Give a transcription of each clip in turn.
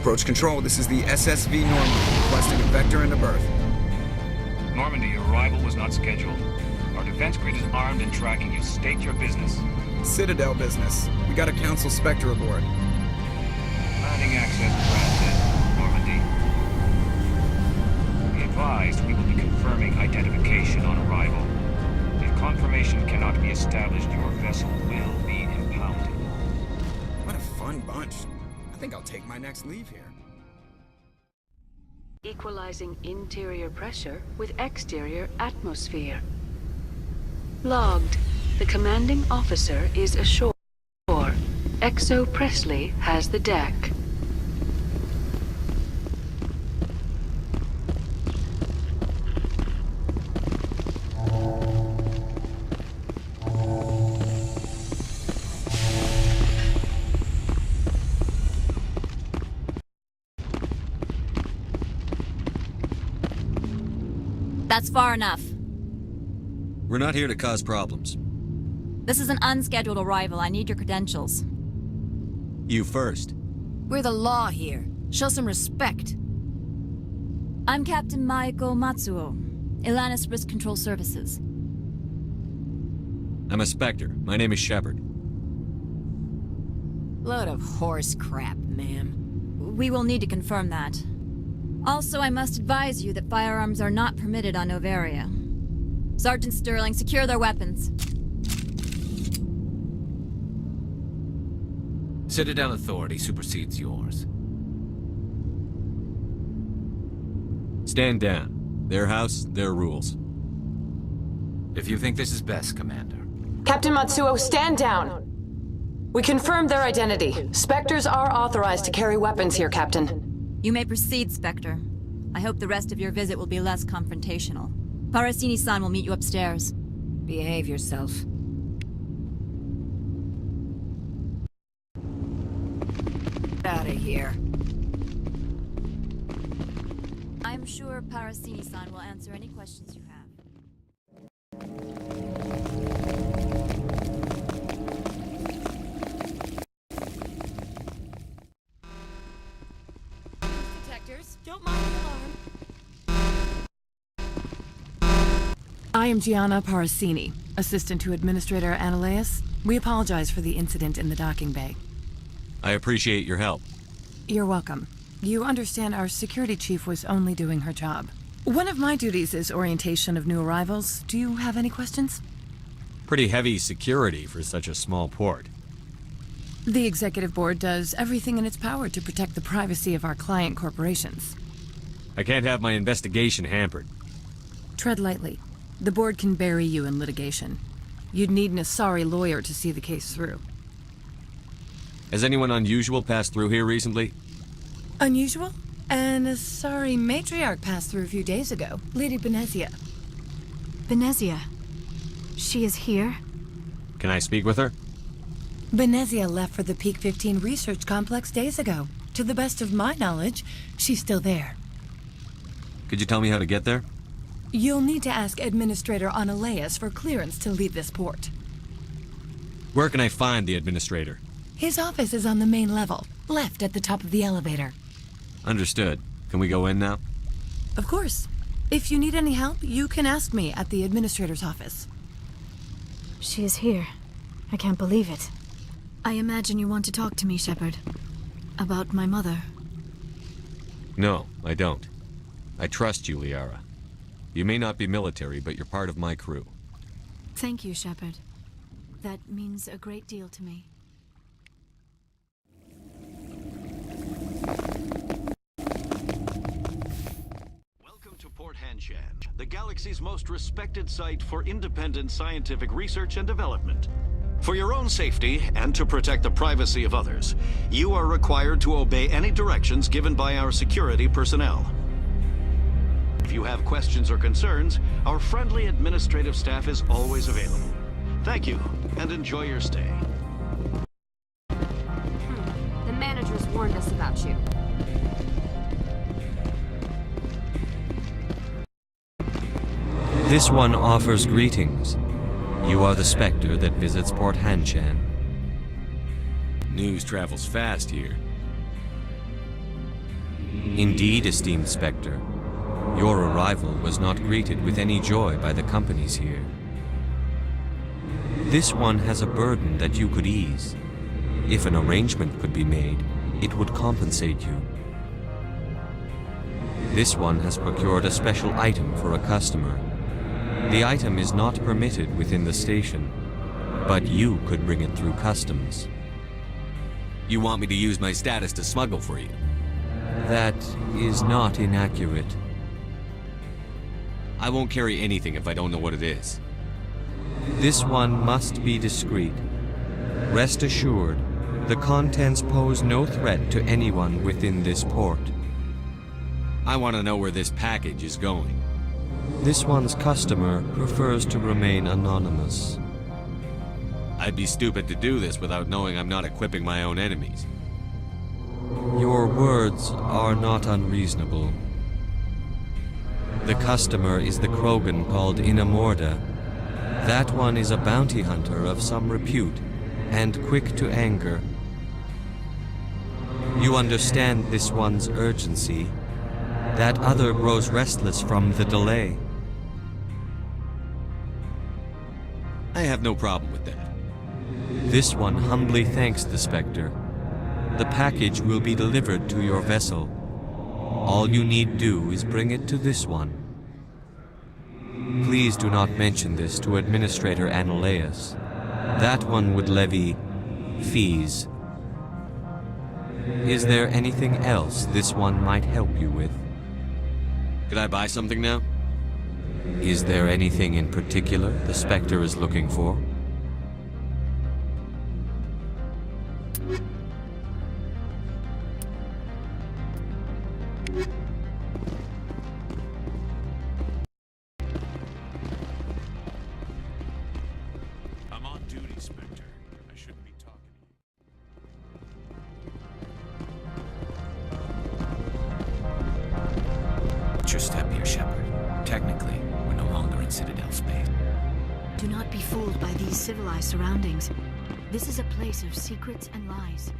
Approach control, this is the SSV Normandy, requesting a vector and a berth. Normandy, your arrival was not scheduled. Our defense grid is armed and tracking you. State your business. Citadel business. We got a Council Spectre aboard. Landing access granted, Normandy. Be advised, we will be confirming identification on arrival. If confirmation cannot be established, your vessel will be impounded. What a fun bunch. I think I'll take my next leave here. Equalizing interior pressure with exterior atmosphere. Logged. The commanding officer is ashore. Exo Presley has the deck. That's far enough. We're not here to cause problems. This is an unscheduled arrival. I need your credentials. You first. We're the law here. Show some respect. I'm Captain Maiko Matsuo, Ilanis Risk Control Services. I'm a Spectre. My name is Shepard. Load of horse crap, ma'am. We will need to confirm that. Also, I must advise you that firearms are not permitted on Noveria. Sergeant Sterling, secure their weapons. Citadel authority supersedes yours. Stand down. Their house, their rules. If you think this is best, Commander. Captain Matsuo, stand down! We confirmed their identity. Spectres are authorized to carry weapons here, Captain. You may proceed, Spectre. I hope the rest of your visit will be less confrontational. Parasini-san will meet you upstairs. Behave yourself. Out of here. I'm sure Parasini-san will answer any questions you have. Detectors, don't mind the alarm. I am Gianna Parasini, assistant to Administrator Analeas. We apologize for the incident in the docking bay. I appreciate your help. You're welcome. You understand our security chief was only doing her job. One of my duties is orientation of new arrivals. Do you have any questions? Pretty heavy security for such a small port. The Executive Board does everything in its power to protect the privacy of our client corporations. I can't have my investigation hampered. Tread lightly. The Board can bury you in litigation. You'd need an Asari lawyer to see the case through. Has anyone unusual passed through here recently? Unusual? An Asari matriarch passed through a few days ago. Lady Benezia. Benezia. She is here? Can I speak with her? Benezia left for the Peak 15 research complex days ago. To the best of my knowledge, she's still there. Could you tell me how to get there? You'll need to ask Administrator Analeas for clearance to leave this port. Where can I find the Administrator? His office is on the main level, left at the top of the elevator. Understood. Can we go in now? Of course. If you need any help, you can ask me at the Administrator's office. She is here. I can't believe it. I imagine you want to talk to me, Shepard. About my mother. No, I don't. I trust you, Liara. You may not be military, but you're part of my crew. Thank you, Shepard. That means a great deal to me. Welcome to Port Hanshan, the galaxy's most respected site for independent scientific research and development. For your own safety, and to protect the privacy of others, you are required to obey any directions given by our security personnel. If you have questions or concerns, our friendly administrative staff is always available. Thank you, and enjoy your stay. The managers warned us about you. This one offers greetings. You are the Spectre that visits Port Hanshan. News travels fast here. Indeed, esteemed Spectre. Your arrival was not greeted with any joy by the companies here. This one has a burden that you could ease. If an arrangement could be made, it would compensate you. This one has procured a special item for a customer. The item is not permitted within the station, but you could bring it through customs. You want me to use my status to smuggle for you? That is not inaccurate. I won't carry anything if I don't know what it is. This one must be discreet. Rest assured, the contents pose no threat to anyone within this port. I want to know where this package is going. This one's customer prefers to remain anonymous. I'd be stupid to do this without knowing I'm not equipping my own enemies. Your words are not unreasonable. The customer is the Krogan called Inamorda. That one is a bounty hunter of some repute, and quick to anger. You understand this one's urgency. That other grows restless from the delay. I have no problem with that. This one humbly thanks the Spectre. The package will be delivered to your vessel. All you need do is bring it to this one. Please do not mention this to Administrator Analaeus. That one would levy fees. Is there anything else this one might help you with? Could I buy something now? Is there anything in particular the Spectre is looking for? I'm on duty, Spectre. I shouldn't be talking to you. Watch your step here, Shepard. Technically, we're no longer in Citadel space. Do not be fooled by these civilized surroundings. This is a place of secrets and lies.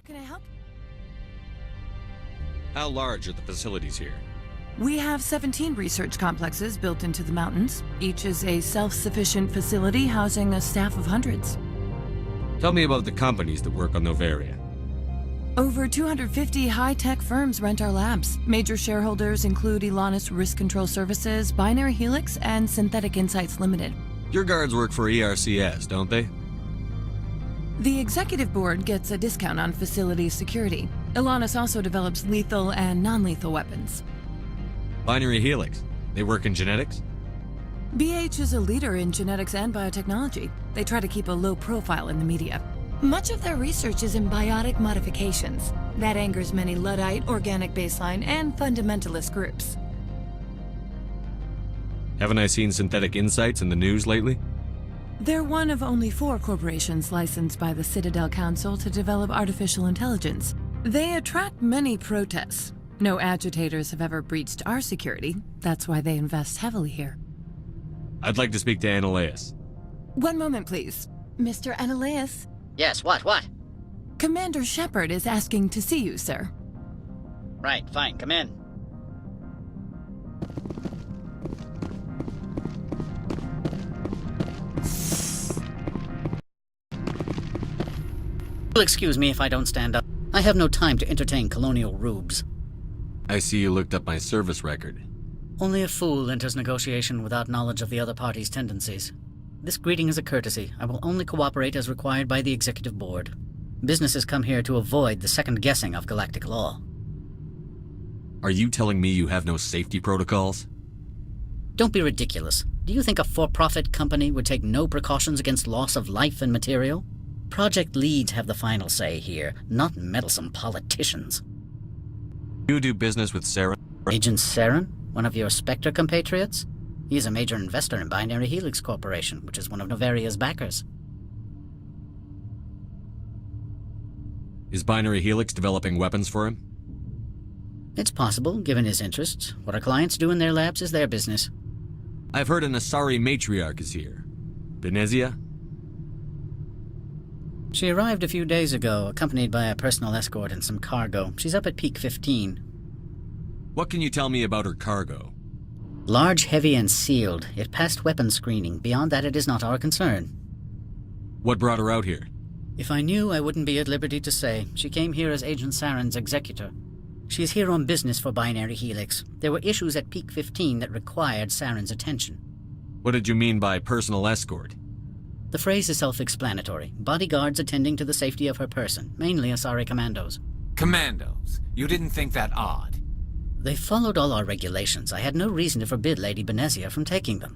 Can I help? How large are the facilities here? We have 17 research complexes built into the mountains. Each is a self-sufficient facility housing a staff of hundreds. Tell me about the companies that work on Noveria. Over 250 high-tech firms rent our labs. Major shareholders include Elanus Risk Control Services, Binary Helix, and Synthetic Insights Limited. Your guards work for ERCS, don't they? The executive board gets a discount on facility security. Elanus also develops lethal and non-lethal weapons. Binary Helix. They work in genetics? BH is a leader in genetics and biotechnology. They try to keep a low profile in the media. Much of their research is in biotic modifications. That angers many Luddite, organic baseline, and fundamentalist groups. Haven't I seen Synthetic Insights in the news lately? They're one of only 4 corporations licensed by the Citadel Council to develop artificial intelligence. They attract many protests. No agitators have ever breached our security. That's why they invest heavily here. I'd like to speak to Analaeus. One moment, please. Mr. Analaeus? Yes, what? Commander Shepard is asking to see you, sir. Right, fine, come in. You'll excuse me if I don't stand up. I have no time to entertain colonial rubes. I see you looked up my service record. Only a fool enters negotiation without knowledge of the other party's tendencies. This greeting is a courtesy. I will only cooperate as required by the Executive Board. Businesses come here to avoid the second guessing of galactic law. Are you telling me you have no safety protocols? Don't be ridiculous. Do you think a for-profit company would take no precautions against loss of life and material? Project leads have the final say here, not meddlesome politicians. You do business with Saren? Agent Saren? One of your Spectre compatriots? He is a major investor in Binary Helix Corporation, which is one of Noveria's backers. Is Binary Helix developing weapons for him? It's possible, given his interests. What our clients do in their labs is their business. I've heard an Asari matriarch is here. Benezia? She arrived a few days ago, accompanied by a personal escort and some cargo. She's up at Peak 15. What can you tell me about her cargo? Large, heavy, and sealed. It passed weapons screening. Beyond that, it is not our concern. What brought her out here? If I knew, I wouldn't be at liberty to say. She came here as Agent Saren's executor. She is here on business for Binary Helix. There were issues at Peak 15 that required Saren's attention. What did you mean by personal escort? The phrase is self-explanatory. Bodyguards attending to the safety of her person, mainly Asari commandos. Commandos? You didn't think that odd? They followed all our regulations. I had no reason to forbid Lady Benezia from taking them.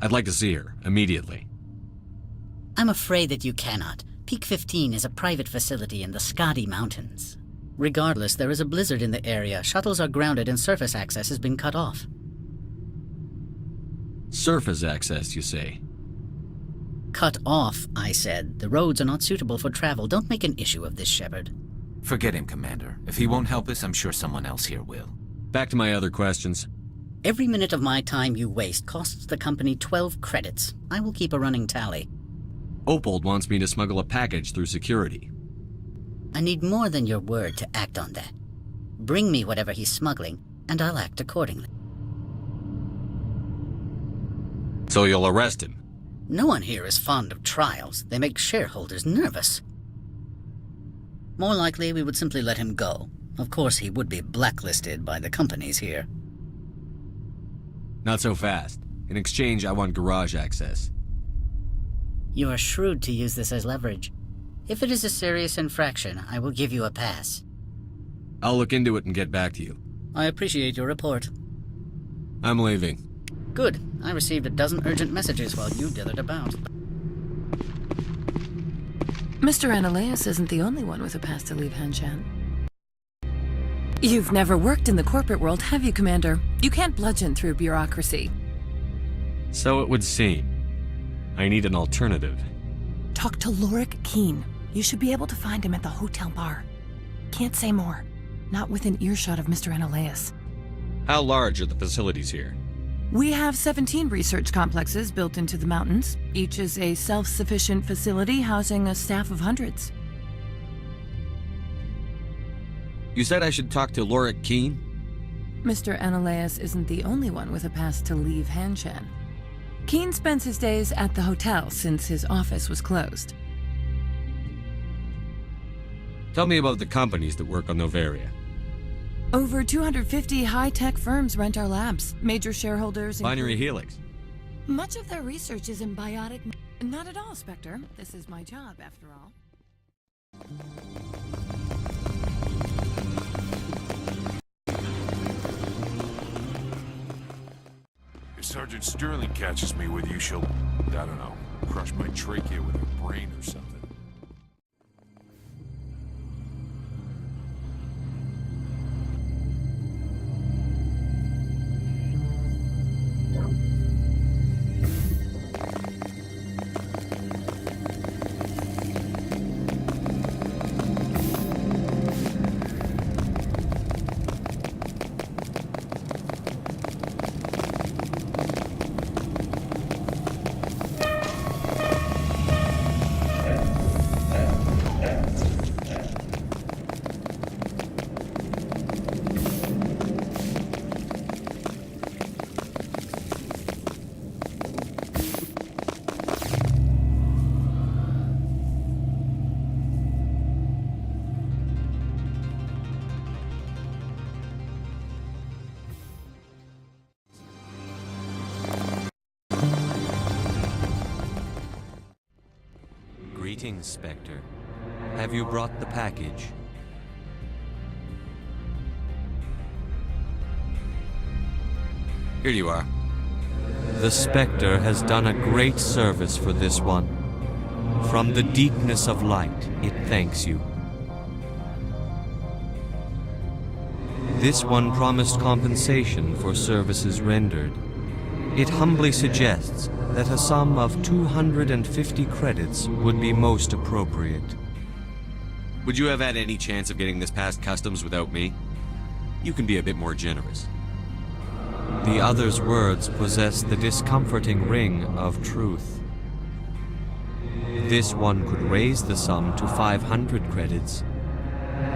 I'd like to see her, immediately. I'm afraid that you cannot. Peak 15 is a private facility in the Skadi Mountains. Regardless, there is a blizzard in the area. Shuttles are grounded and surface access has been cut off. Surface access, you say? Cut off, I said. The roads are not suitable for travel. Don't make an issue of this, Shepard. Forget him, Commander. If he won't help us, I'm sure someone else here will. Back to my other questions. Every minute of my time you waste costs the company 12 credits. I will keep a running tally. Opold wants me to smuggle a package through security. I need more than your word to act on that. Bring me whatever he's smuggling, and I'll act accordingly. So you'll arrest him? No one here is fond of trials. They make shareholders nervous. More likely, we would simply let him go. Of course, he would be blacklisted by the companies here. Not so fast. In exchange, I want garage access. You are shrewd to use this as leverage. If it is a serious infraction, I will give you a pass. I'll look into it and get back to you. I appreciate your report. I'm leaving. Good. I received a dozen urgent messages while you dithered about. Mr. Ananias isn't the only one with a pass to leave Hanshan. You've never worked in the corporate world, have you, Commander? You can't bludgeon through bureaucracy. So it would seem. I need an alternative. Talk to Lorik Keen. You should be able to find him at the hotel bar. Can't say more. Not within earshot of Mr. Ananias. How large are the facilities here? We have 17 research complexes built into the mountains. Each is a self-sufficient facility housing a staff of hundreds. You said I should talk to Lorik Keen? Mr. Ananias isn't the only one with a pass to leave Hanshan. Keen spends his days at the hotel since his office was closed. Tell me about the companies that work on Noveria. Over 250 high-tech firms rent our labs. Major shareholders Binary Helix. Much of their research is in biotic... Not at all, Spectre. This is my job, after all. If Sergeant Sterling catches me with you, she'll, I don't know, crush my trachea with her brain or something. Greetings, Spectre. Have you brought the package? Here you are. The Spectre has done a great service for this one. From the deepness of light, it thanks you. This one promised compensation for services rendered. It humbly suggests that a sum of 250 credits would be most appropriate. Would you have had any chance of getting this past customs without me? You can be a bit more generous. The other's words possess the discomforting ring of truth. This one could raise the sum to 500 credits.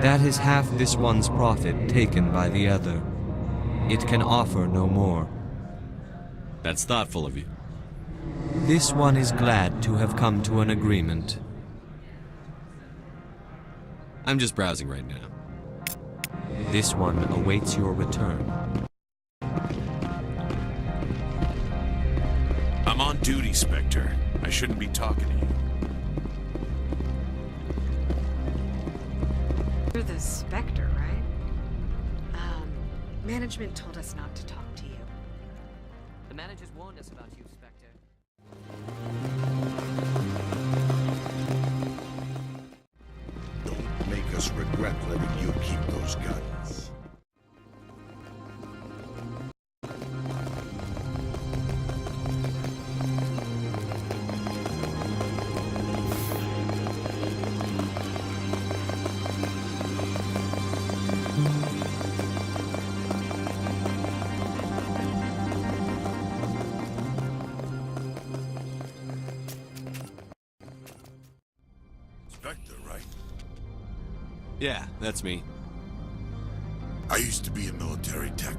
That is half this one's profit taken by the other. It can offer no more. That's thoughtful of you. This one is glad to have come to an agreement. I'm just browsing right now. This one awaits your return. I'm on duty, Spectre. I shouldn't be talking to you. You're the Spectre, right? Management told us not to talk to you. The managers warned us about you, Spectre. Don't make us regret letting you keep those guns. Spectre, right? Yeah, that's me. I used to be a military tech.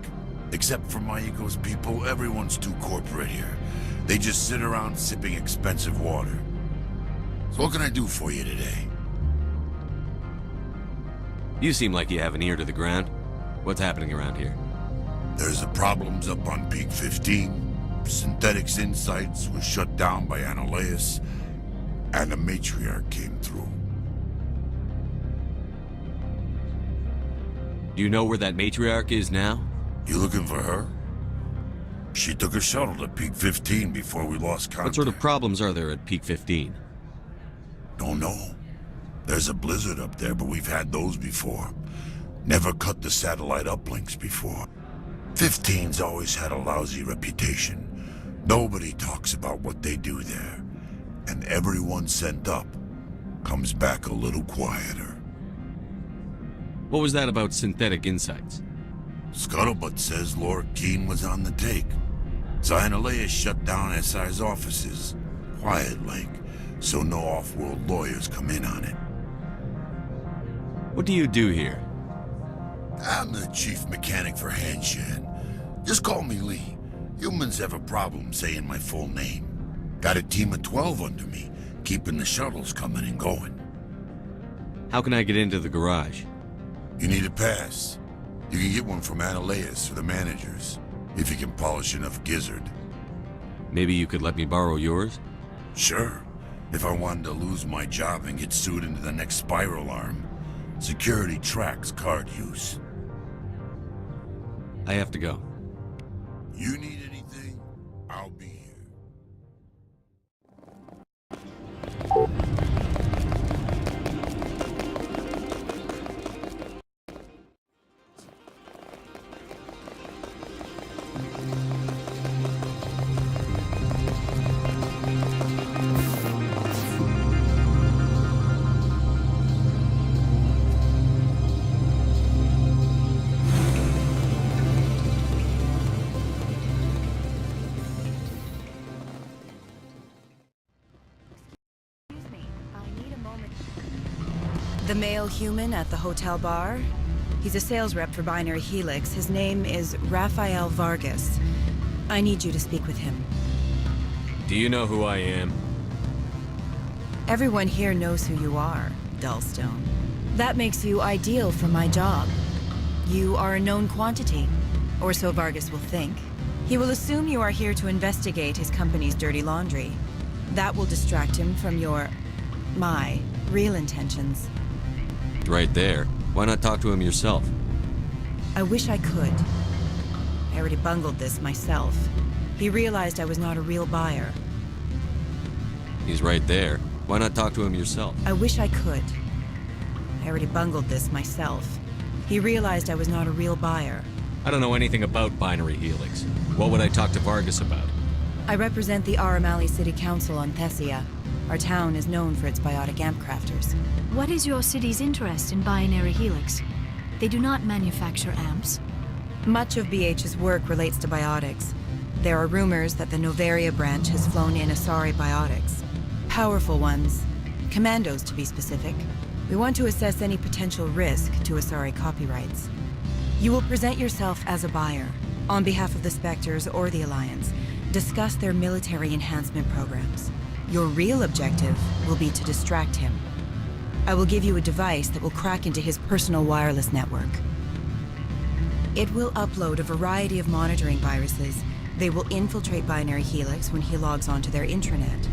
Except for my ego's people, everyone's too corporate here. They just sit around sipping expensive water. So what can I do for you today? You seem like you have an ear to the ground. What's happening around here? There's the problems up on Peak 15. Synthetics Insights was shut down by Annihilus, and the Matriarch came through. Do you know where that Matriarch is now? You looking for her? She took a shuttle to Peak 15 before we lost contact. What sort of problems are there at Peak 15? Don't know. There's a blizzard up there, but we've had those before. Never cut the satellite uplinks before. 15's always had a lousy reputation. Nobody talks about what they do there. And everyone sent up comes back a little quieter. What was that about Synthetic Insights? Scuttlebutt says Lord Keene was on the take. Annihilus shut down SI's offices, quiet-like, so no off-world lawyers come in on it. What do you do here? I'm the chief mechanic for Hanshan. Just call me Lee. Humans have a problem saying my full name. Got a team of 12 under me, keeping the shuttles coming and going. How can I get into the garage? You need a pass. You can get one from Annihilus or the managers, if you can polish enough gizzard. Maybe you could let me borrow yours? Sure. If I wanted to lose my job and get sued into the next spiral arm. Security tracks card use. I have to go. You need anything, I'll be here. The male human at the hotel bar? He's a sales rep for Binary Helix. His name is Rafael Vargas. I need you to speak with him. Do you know who I am? Everyone here knows who you are, Dullstone. That makes you ideal for my job. You are a known quantity, or so Vargas will think. He will assume you are here to investigate his company's dirty laundry. That will distract him from my real intentions. Right there. Why not talk to him yourself? I wish I could. I already bungled this myself. He realized I was not a real buyer. He's right there. Why not talk to him yourself? I wish I could. I already bungled this myself. He realized I was not a real buyer. I don't know anything about Binary Helix. What would I talk to Vargas about? I represent the Aramali City Council on Thessia. Our town is known for its biotic amp crafters. What is your city's interest in Binary Helix? They do not manufacture amps. Much of BH's work relates to biotics. There are rumors that the Noveria branch has flown in Asari biotics. Powerful ones. Commandos, to be specific. We want to assess any potential risk to Asari copyrights. You will present yourself as a buyer, on behalf of the Spectres or the Alliance. Discuss their military enhancement programs. Your real objective will be to distract him. I will give you a device that will crack into his personal wireless network. It will upload a variety of monitoring viruses. They will infiltrate Binary Helix when he logs onto their intranet.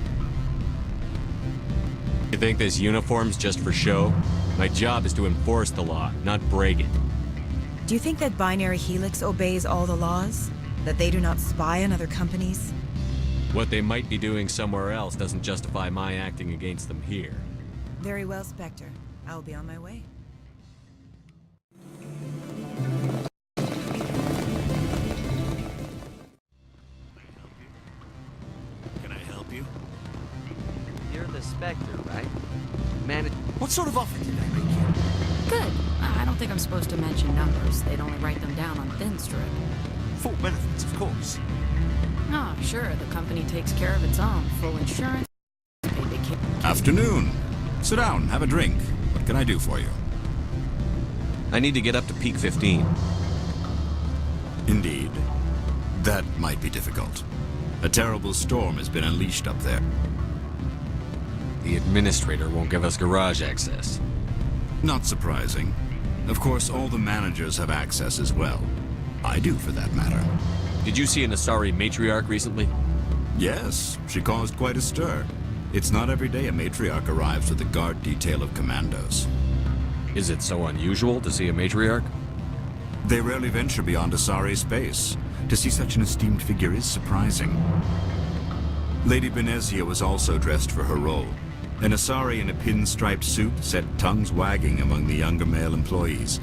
You think this uniform's just for show? My job is to enforce the law, not break it. Do you think that Binary Helix obeys all the laws? That they do not spy on other companies? What they might be doing somewhere else doesn't justify my acting against them here. Very well, Spectre. I will be on my way. Can I help you? You're the Spectre, right? What sort of offer did I make you? Good. I don't think I'm supposed to mention numbers. They'd only write them down on thin strip. Full benefits, of course. Oh, sure. The company takes care of its own. Full insurance. Afternoon. Sit down, have a drink. What can I do for you? I need to get up to Peak 15. Indeed. That might be difficult. A terrible storm has been unleashed up there. The administrator won't give us garage access. Not surprising. Of course, all the managers have access as well. I do, for that matter. Did you see an Asari matriarch recently? Yes, she caused quite a stir. It's not every day a matriarch arrives with a guard detail of commandos. Is it so unusual to see a matriarch? They rarely venture beyond Asari space. To see such an esteemed figure is surprising. Lady Benezia was also dressed for her role. An Asari in a pinstriped suit set tongues wagging among the younger male employees,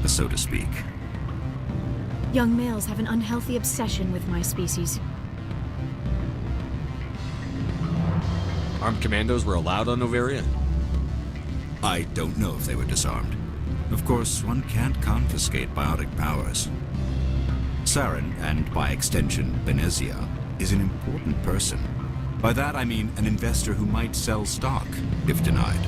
so to speak. Young males have an unhealthy obsession with my species. Armed commandos were allowed on Noveria? I don't know if they were disarmed. Of course, one can't confiscate biotic powers. Saren, and by extension, Benezia, is an important person. By that I mean an investor who might sell stock, if denied.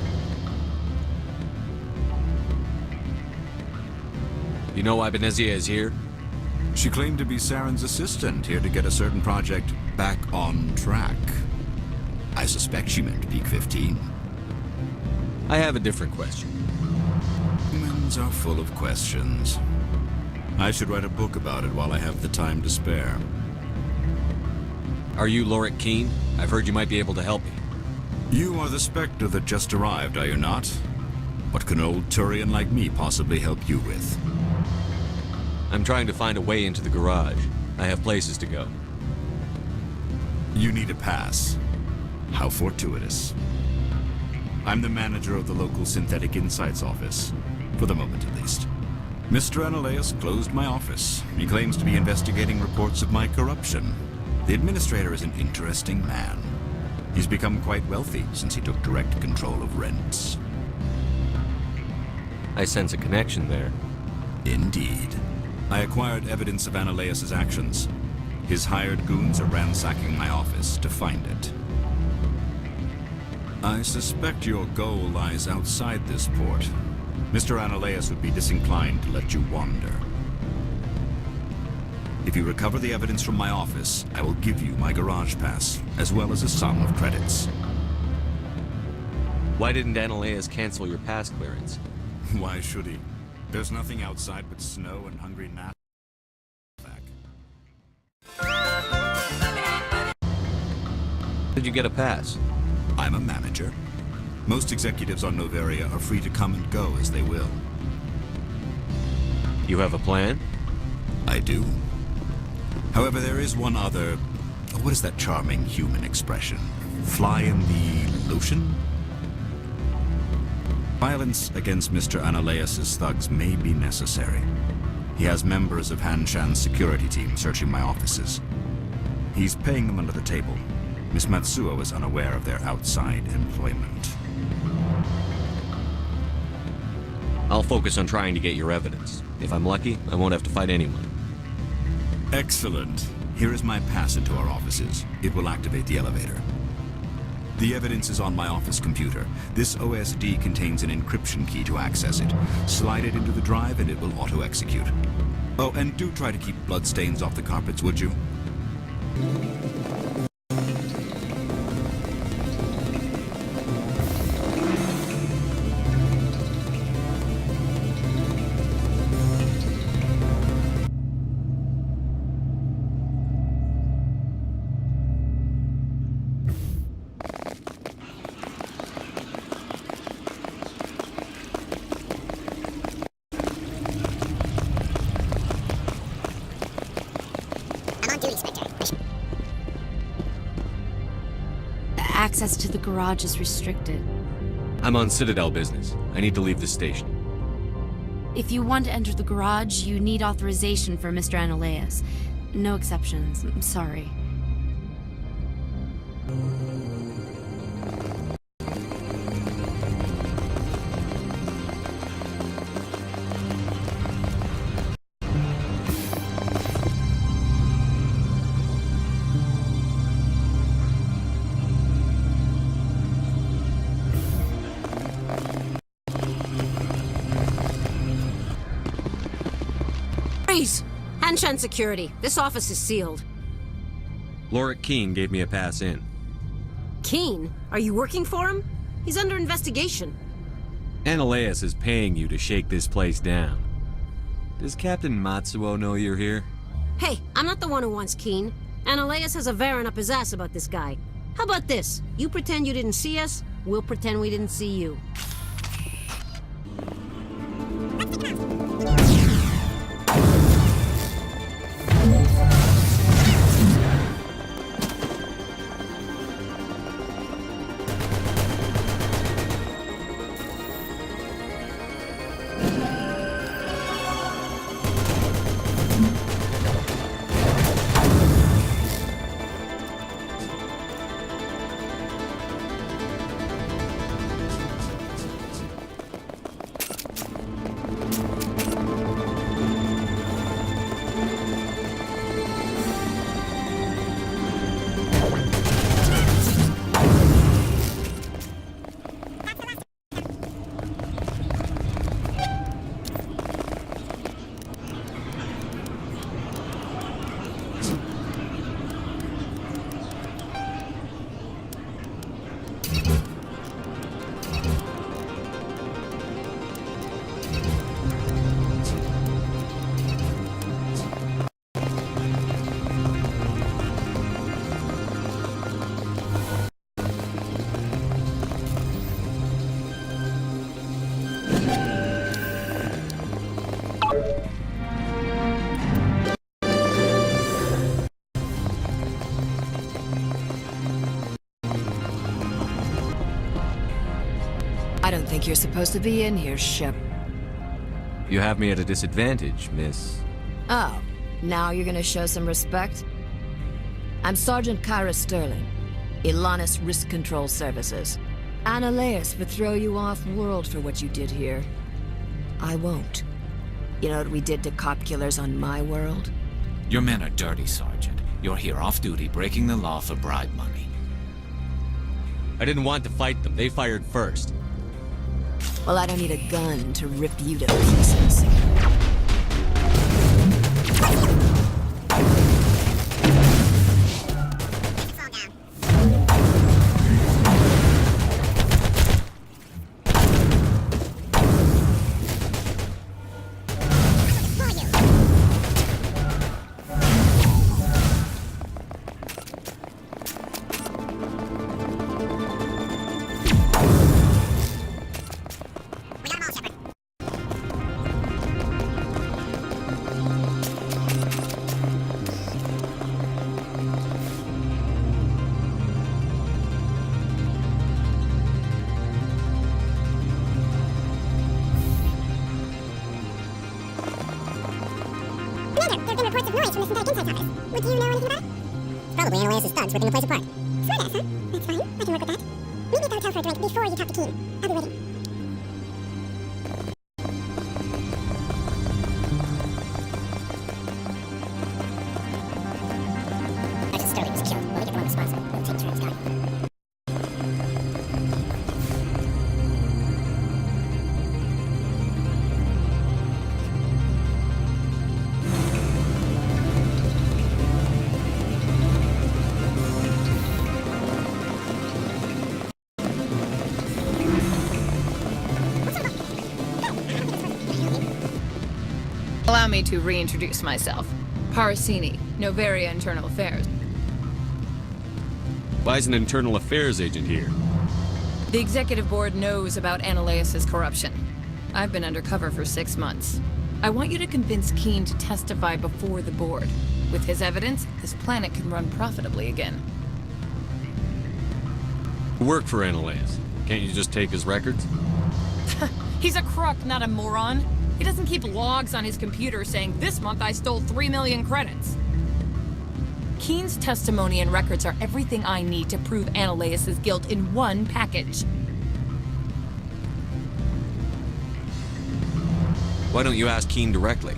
You know why Benezia is here? She claimed to be Saren's assistant, here to get a certain project back on track. I suspect she meant Peak 15. I have a different question. Humans are full of questions. I should write a book about it while I have the time to spare. Are you Lorik Keen? I've heard you might be able to help me. You are the Spectre that just arrived, are you not? What can an old Turian like me possibly help you with? I'm trying to find a way into the garage. I have places to go. You need a pass. How fortuitous. I'm the manager of the local Synthetic Insights office. For the moment, at least. Mr. Analeus closed my office. He claims to be investigating reports of my corruption. The administrator is an interesting man. He's become quite wealthy since he took direct control of rents. I sense a connection there. Indeed. I acquired evidence of Analeus' actions. His hired goons are ransacking my office to find it. I suspect your goal lies outside this port. Mr. Analeus would be disinclined to let you wander. If you recover the evidence from my office, I will give you my garage pass, as well as a sum of credits. Why didn't Analeus cancel your pass clearance? Why should he? There's nothing outside but snow and hungry gnats. Did you get a pass? I'm a manager. Most executives on Noveria are free to come and go as they will. You have a plan? I do. However, there is one other... what is that charming human expression? Fly in the lotion? Violence against Mr. Analeus' thugs may be necessary. He has members of Han Shan's security team searching my offices. He's paying them under the table. Miss Matsuo is unaware of their outside employment. I'll focus on trying to get your evidence. If I'm lucky, I won't have to fight anyone. Excellent. Here is my pass into our offices. It will activate the elevator. The evidence is on my office computer. This OSD contains an encryption key to access it. Slide it into the drive and it will auto-execute. Oh, and do try to keep bloodstains off the carpets, would you? Access to the garage is restricted. I'm on Citadel business. I need to leave the station. If you want to enter the garage, you need authorization for Mr. Ananias. No exceptions. I'm sorry. Freeze! Hanshan Security. This office is sealed. Lorik Keene gave me a pass in. Keene? Are you working for him? He's under investigation. Ananias is paying you to shake this place down. Does Captain Matsuo know you're here? Hey, I'm not the one who wants Keene. Ananias has a Varen up his ass about this guy. How about this? You pretend you didn't see us, we'll pretend we didn't see you. I don't think you're supposed to be in here, Shep. You have me at a disadvantage, miss. Oh, now you're gonna show some respect? I'm Sergeant Kyra Sterling, Ilanis Risk Control Services. Ananias would throw you off-world for what you did here. I won't. You know what we did to cop killers on my world? Your men are dirty, Sergeant. You're here off-duty, breaking the law for bribe money. I didn't want to fight them. They fired first. Well, I don't need a gun to rip you to pieces. Would you know anything about it? It's probably Ananias' thugs ripping the place apart. Smart ass, huh? That's fine. I can work with that. Meet me at the hotel for a drink before you talk to Keene. I'll be waiting. me to reintroduce myself. Parasini, Noveria Internal Affairs. Why is an internal affairs agent here? The executive board knows about Ananias' corruption. I've been undercover for 6 months. I want you to convince Keene to testify before the board. With his evidence, this planet can run profitably again. Work for Ananias. Can't you just take his records? He's a crook, not a moron. He doesn't keep logs on his computer saying, "This month I stole 3 million credits." Keene's testimony and records are everything I need to prove Ananias' guilt in one package. Why don't you ask Keene directly?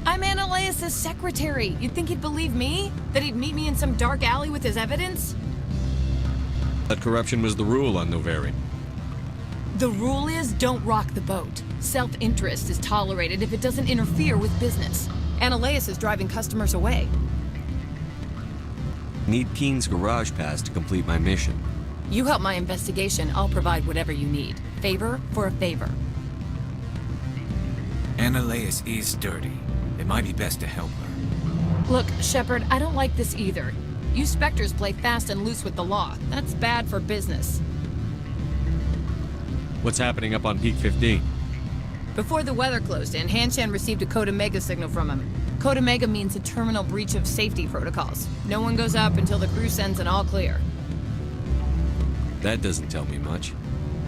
I'm Ananias' secretary. You'd think he'd believe me? That he'd meet me in some dark alley with his evidence? That corruption was the rule on Noveria. The rule is, don't rock the boat. Self-interest is tolerated if it doesn't interfere with business. Ananias is driving customers away. Need Keene's garage pass to complete my mission. You help my investigation, I'll provide whatever you need. Favor for a favor. Ananias is dirty. It might be best to help her. Look, Shepard, I don't like this either. You Spectres play fast and loose with the law. That's bad for business. What's happening up on Peak 15? Before the weather closed in, Hanshan received a Code Omega signal from him. Code Omega means a terminal breach of safety protocols. No one goes up until the crew sends an all clear. That doesn't tell me much.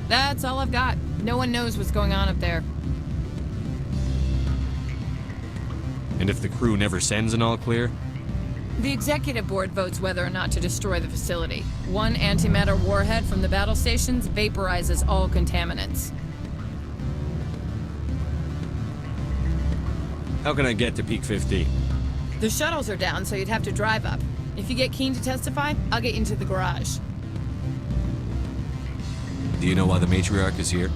That's all I've got. No one knows what's going on up there. And if the crew never sends an all clear? The executive board votes whether or not to destroy the facility. One antimatter warhead from the battle stations vaporizes all contaminants. How can I get to Peak 15? The shuttles are down, so you'd have to drive up. If you get Keene to testify, I'll get you into the garage. Do you know why the matriarch is here?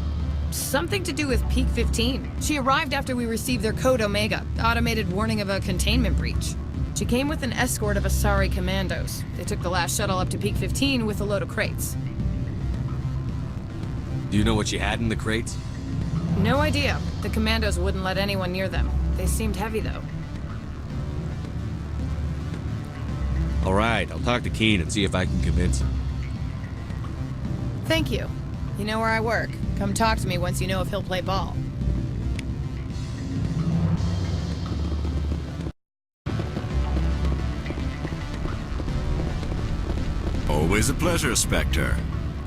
Something to do with Peak 15. She arrived after we received their Code Omega, automated warning of a containment breach. She came with an escort of Asari commandos. They took the last shuttle up to Peak 15 with a load of crates. Do you know what she had in the crates? No idea. The commandos wouldn't let anyone near them. They seemed heavy, though. All right, I'll talk to Keene and see if I can convince him. Thank you. You know where I work. Come talk to me once you know if he'll play ball. Always a pleasure, Spectre.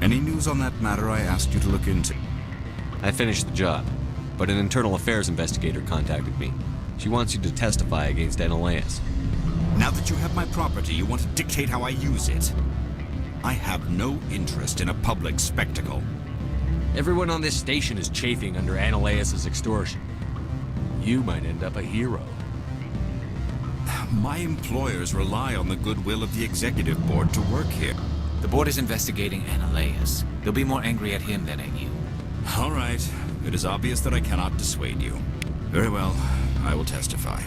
Any news on that matter I asked you to look into? I finished the job, but an internal affairs investigator contacted me. She wants you to testify against Ananias. Now that you have my property, you want to dictate how I use it. I have no interest in a public spectacle. Everyone on this station is chafing under Ananias' extortion. You might end up a hero. My employers rely on the goodwill of the executive board to work here. The board is investigating Ananias. They'll be more angry at him than at you. All right. It is obvious that I cannot dissuade you. Very well. I will testify.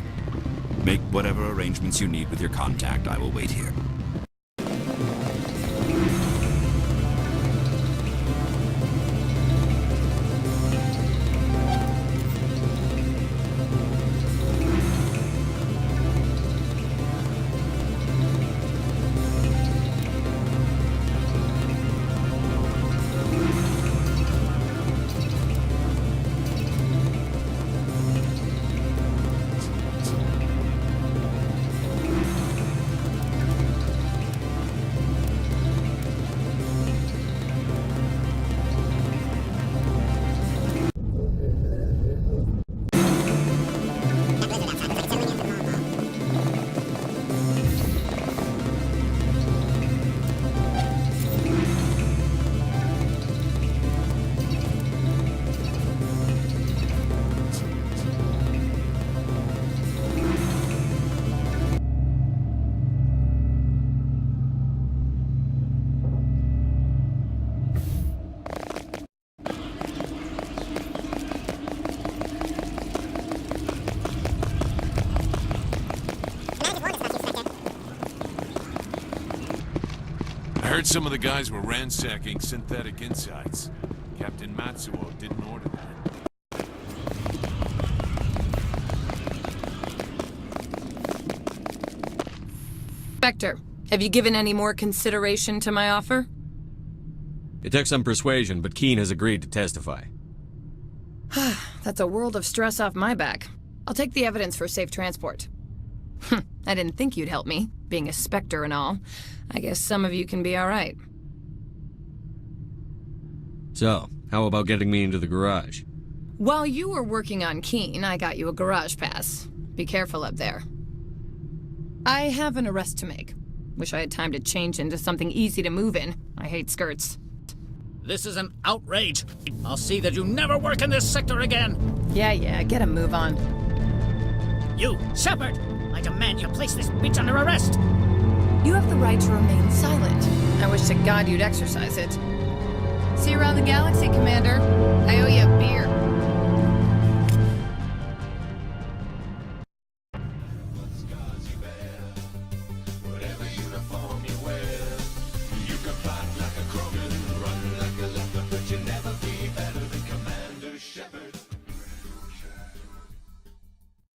Make whatever arrangements you need with your contact. I will wait here. I heard some of the guys were ransacking Synthetic Insights. Captain Matsuo didn't order that. Spectre, have you given any more consideration to my offer? It took some persuasion, but Keene has agreed to testify. That's a world of stress off my back. I'll take the evidence for safe transport. I didn't think you'd help me, being a Spectre and all. I guess some of you can be alright. So, how about getting me into the garage? While you were working on Keene, I got you a garage pass. Be careful up there. I have an arrest to make. Wish I had time to change into something easy to move in. I hate skirts. This is an outrage. I'll see that you never work in this sector again. Yeah, get a move on. You, Shepard! I demand you place this bitch under arrest! You have the right to remain silent. I wish to God you'd exercise it. See you around the galaxy, Commander. I owe you a beer.